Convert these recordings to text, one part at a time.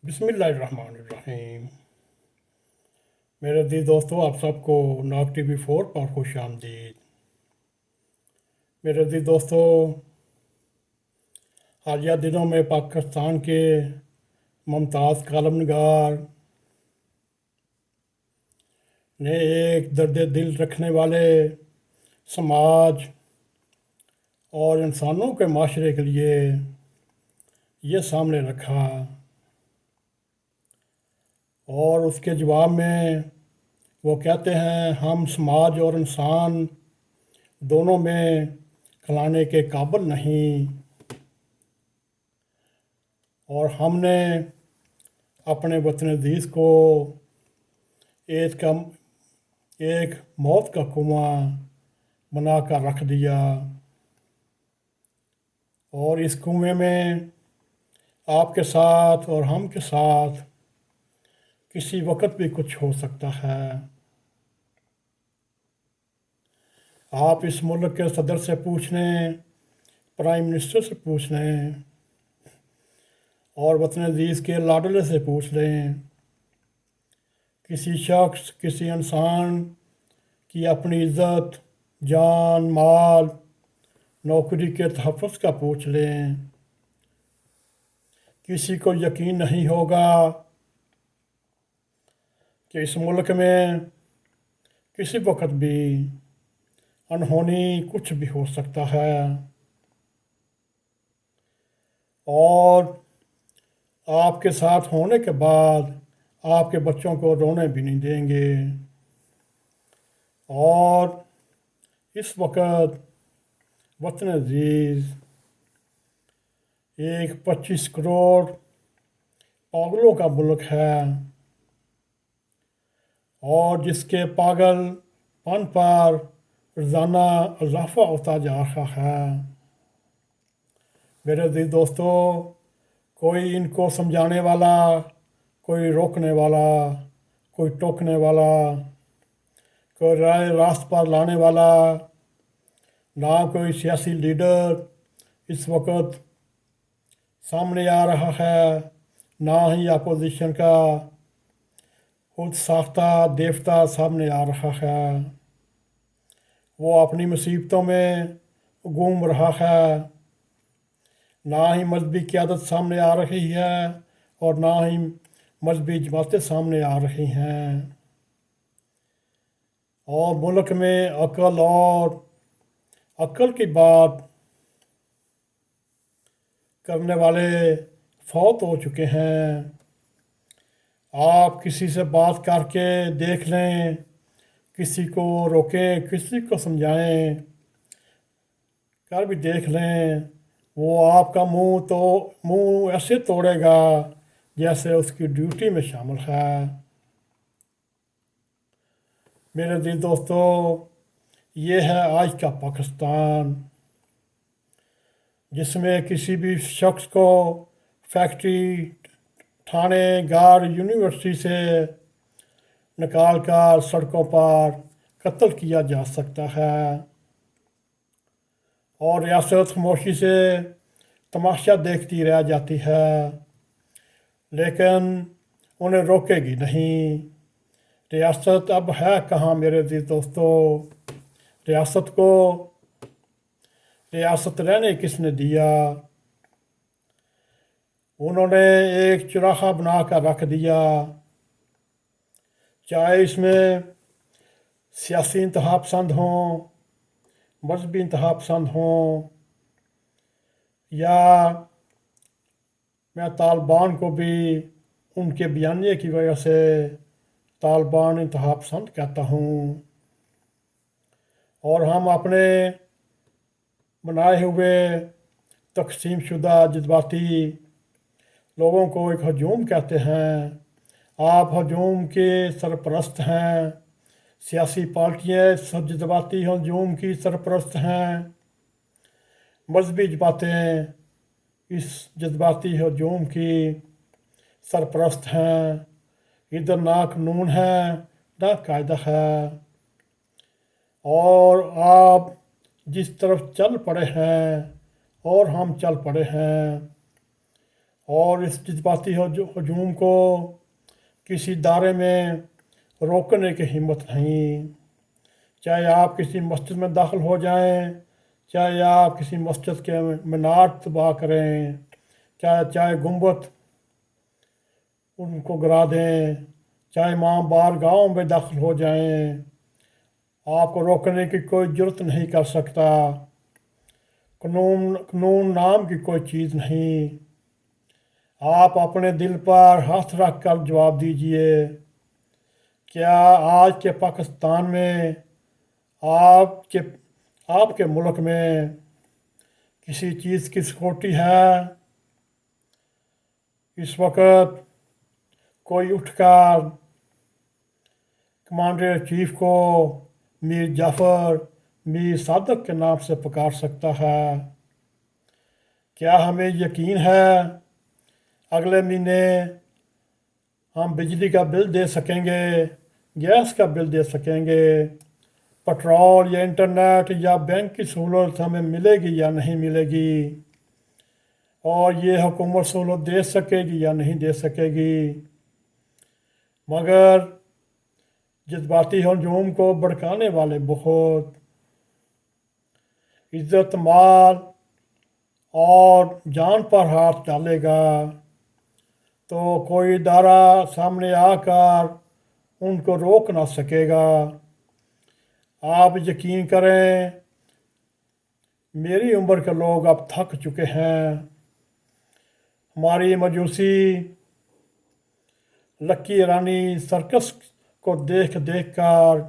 बिस्मिल्लाहिर्रहमानिर्रहीम। मेरे अज़ीज़ दोस्तों, आप सबको नाग TV 4 पर खुश आमदीद। मेरे अज़ीज़ दोस्तों, हालिया दिनों में पाकिस्तान के मुमताज़ कालमनगार ने एक दर्द दिल रखने वाले समाज और इंसानों के माशरे के लिए ये सामने रखा, और उसके जवाब में वो कहते हैं हम समाज और इंसान दोनों में खिलाने के काबिल नहीं, और हमने अपने वतन अज़ीज़ को एक मौत का कुआं बना कर रख दिया, और इस कुएं में आपके साथ और हम के साथ किसी वक्त भी कुछ हो सकता है। आप इस मुल्क के सदर से पूछ लें, प्राइम मिनिस्टर से पूछ लें, और वतन अज़ीज़ के लाडले से पूछ लें, किसी शख्स, किसी इंसान की अपनी इज़्ज़त, जान, माल, नौकरी के तहफ़्फ़ुज़ का पूछ लें, किसी को यकीन नहीं होगा कि इस मुल्क में किसी वक्त भी अनहोनी कुछ भी हो सकता है, और आपके साथ होने के बाद आपके बच्चों को रोने भी नहीं देंगे। और इस वक्त वतन अज़ीज़ एक 25 करोड़ पागलों का मुल्क है, और जिसके पागलपन पर रोज़ाना इजाफ़ा होता जा रहा है। मेरे अज़ीज़ दोस्तों, कोई इनको समझाने वाला, कोई रोकने वाला, कोई टोकने वाला, कोई राय रास्त पर लाने वाला, ना कोई सियासी लीडर इस वक्त सामने आ रहा है, ना ही अपोजिशन का खुद साख्ता देवता सामने आ रहा है। वो अपनी मुसीबतों में घूम रहा है, ना ही मजहबी क़यादत सामने आ रही है और ना ही मजहबी जमातें सामने आ रही हैं। और मुल्क में अक्ल की बात करने वाले फौत हो चुके हैं। आप किसी से बात करके देख लें, किसी को रोकें, किसी को समझाएं, कर भी देख लें, वो आपका मुंह ऐसे तोड़ेगा जैसे उसकी ड्यूटी में शामिल है। मेरे दिल दोस्तों, ये है आज का पाकिस्तान, जिसमें किसी भी शख्स को फैक्ट्री, थाने, गार्ड, यूनिवर्सिटी से निकाल कर सड़कों पर कत्ल किया जा सकता है, और रियासत खामोशी से तमाशा देखती रह जाती है, लेकिन उन्हें रोकेगी नहीं। रियासत अब है कहाँ मेरे अज़ीज़ दोस्तों? रियासत को रियासत रहने किसने दिया? उन्होंने एक चुराहा बना कर रख दिया, चाहे इसमें सियासी इंतहा पसंद हों, मजहबी इंतहा पसंद हों, या मैं तालिबान को भी उनके बयानिए की वजह से तालिबान इंतहा पसंद कहता हूँ, और हम अपने बनाए हुए तकसीम शुदा जज्बाती लोगों को एक हजूम कहते हैं। आप हजूम के सरपरस्त हैं, सियासी पार्टियाँ सब जज्बाती हजूम की सरपरस्त हैं, मजहबी जमातें इस जज्बाती हजूम की सरपरस्त हैं। इधर ना कानून है, ना कायदा है, और आप जिस तरफ चल पड़े हैं और हम चल पड़े हैं, اور اس جذباتی ہجوم کو کسی دائرے میں روکنے کی ہمت نہیں، چاہے آپ کسی مسجد میں داخل ہو جائیں، چاہے آپ کسی مسجد کے مینار تباہ کریں، چاہے گنبد ان کو گرا دیں، چاہے ماں بارگاہوں میں داخل ہو جائیں، آپ کو روکنے کی کوئی جرت نہیں کر سکتا۔ قانون نام کی کوئی چیز نہیں۔ آپ اپنے دل پر ہاتھ رکھ کر جواب دیجئے، کیا آج کے پاکستان میں، آپ کے ملک میں کسی چیز کی سکیورٹی ہے؟ اس وقت کوئی اٹھ کر کمانڈر چیف کو میر جعفر، میر صادق کے نام سے پکار سکتا ہے؟ کیا ہمیں یقین ہے اگلے مہینے ہم بجلی کا بل دے سکیں گے، گیس کا بل دے سکیں گے، پٹرول یا انٹرنیٹ یا بینک کی سہولت ہمیں ملے گی یا نہیں ملے گی، اور یہ حکومت سہولت دے سکے گی یا نہیں دے سکے گی؟ مگر جذباتی ہجوم کو بھڑکانے والے بہت، عزت مال اور جان پر ہاتھ ڈالے گا تو کوئی ادارہ سامنے آ کر ان کو روک نہ سکے گا۔ آپ یقین کریں، میری عمر کے لوگ اب تھک چکے ہیں۔ ہماری مجوسی لکی رانی سرکس کو دیکھ دیکھ کر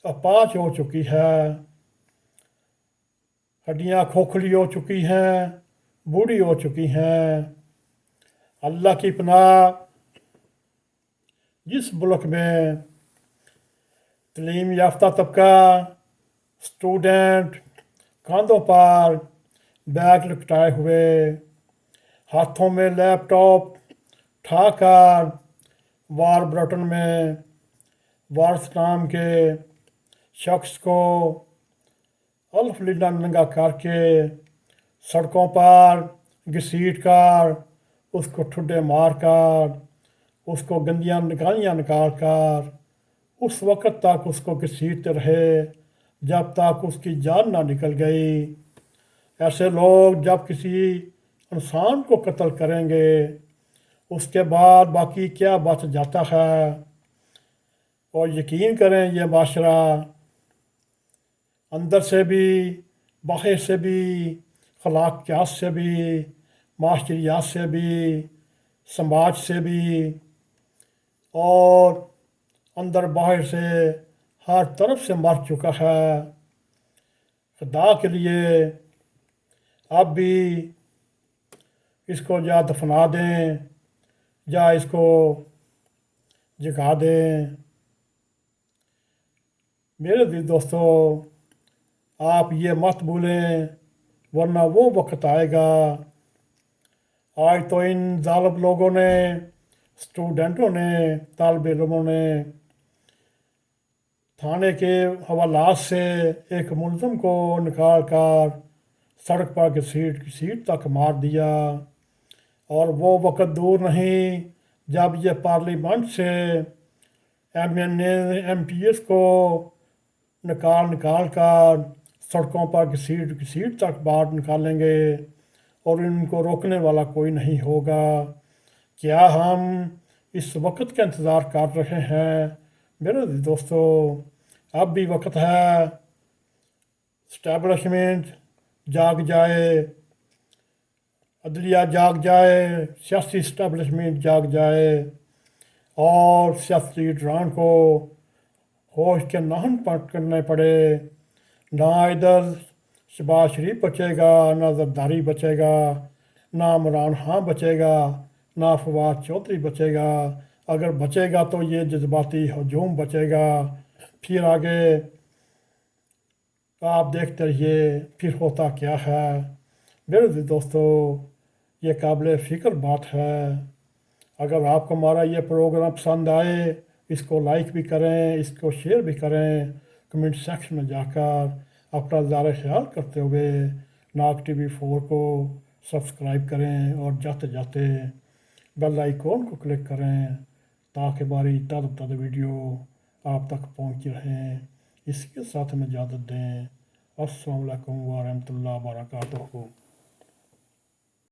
اپاہج ہو چکی ہے، ہڈیاں کھوکھلی ہو چکی ہیں، بوڑھی ہو چکی ہیں۔ اللہ کی پناہ، جس ملک میں تعلیم یافتہ طبقہ، اسٹوڈنٹ کاندھوں پر بیگ لٹکائے ہوئے، ہاتھوں میں لیپ ٹاپ اٹھا کر واربرٹن میں وارث نام کے شخص کو الف لیلا ننگا کر کے سڑکوں پر گھسیٹ کر، اس کو ٹھڈے مار کر، اس کو گندیاں نکالیاں نکال کر اس وقت تک اس کو گھسیٹتے رہے جب تک اس کی جان نہ نکل گئی۔ ایسے لوگ جب کسی انسان کو قتل کریں گے، اس کے بعد باقی کیا بچ جاتا ہے؟ اور یقین کریں، یہ معاشرہ اندر سے بھی، باہر سے بھی، اخلاقیات سے بھی، معاشریات سے بھی، سماج سے بھی، اور اندر باہر سے ہر طرف سے مر چکا ہے۔ خدا کے لیے اب بھی اس کو یا دفنا دیں یا اس کو جگا دیں۔ میرے دل دوستو، آپ یہ مت بھولیں، ورنہ وہ وقت آئے گا۔ آج تو ان ظالم لوگوں نے، اسٹوڈنٹوں نے، طالب علموں نے تھانے کے حوالات سے ایک ملزم کو نکال کر سڑک پر گھسیٹ تک مار دیا، اور وہ وقت دور نہیں جب یہ پارلیمنٹ سے ایم پی ایس کو نکال کر سڑکوں پر گھسیٹ تک باہر نکالیں گے، اور ان کو روکنے والا کوئی نہیں ہوگا۔ کیا ہم اس وقت کا انتظار کر رہے ہیں؟ میرے دوستو، اب بھی وقت ہے۔ اسٹیبلشمنٹ جاگ جائے، عدلیہ جاگ جائے، سیاسی اسٹیبلشمنٹ جاگ جائے، اور سیاسی لیڈران کو ہوش کے نہن کرنے پڑے۔ نہ ادھر شہباز شریف بچے گا، نہ زرداری بچے گا، نہ عمران خان بچے گا، نہ فواد چودھری بچے گا۔ اگر بچے گا تو یہ جذباتی ہجوم بچے گا۔ پھر آگے آپ دیکھتے رہیے پھر ہوتا کیا ہے۔ میرے دوستو، یہ قابل فکر بات ہے۔ اگر آپ کو ہمارا یہ پروگرام پسند آئے، اس کو لائک بھی کریں، اس کو شیئر بھی کریں، کمنٹ سیکشن میں جا کر اپنا اظہار خیال کرتے ہوئے ناگ ٹی وی 4 کو सब्सक्राइब करें और जाते जाते बेल आइकॉन को क्लिक करें ताकि हमारी तद वीडियो आप तक पहुंच रहें। इसके साथ में इजाज़त दें। अस्सलाम वालेकुम व रहमतुल्लाहि व बरकातुहू।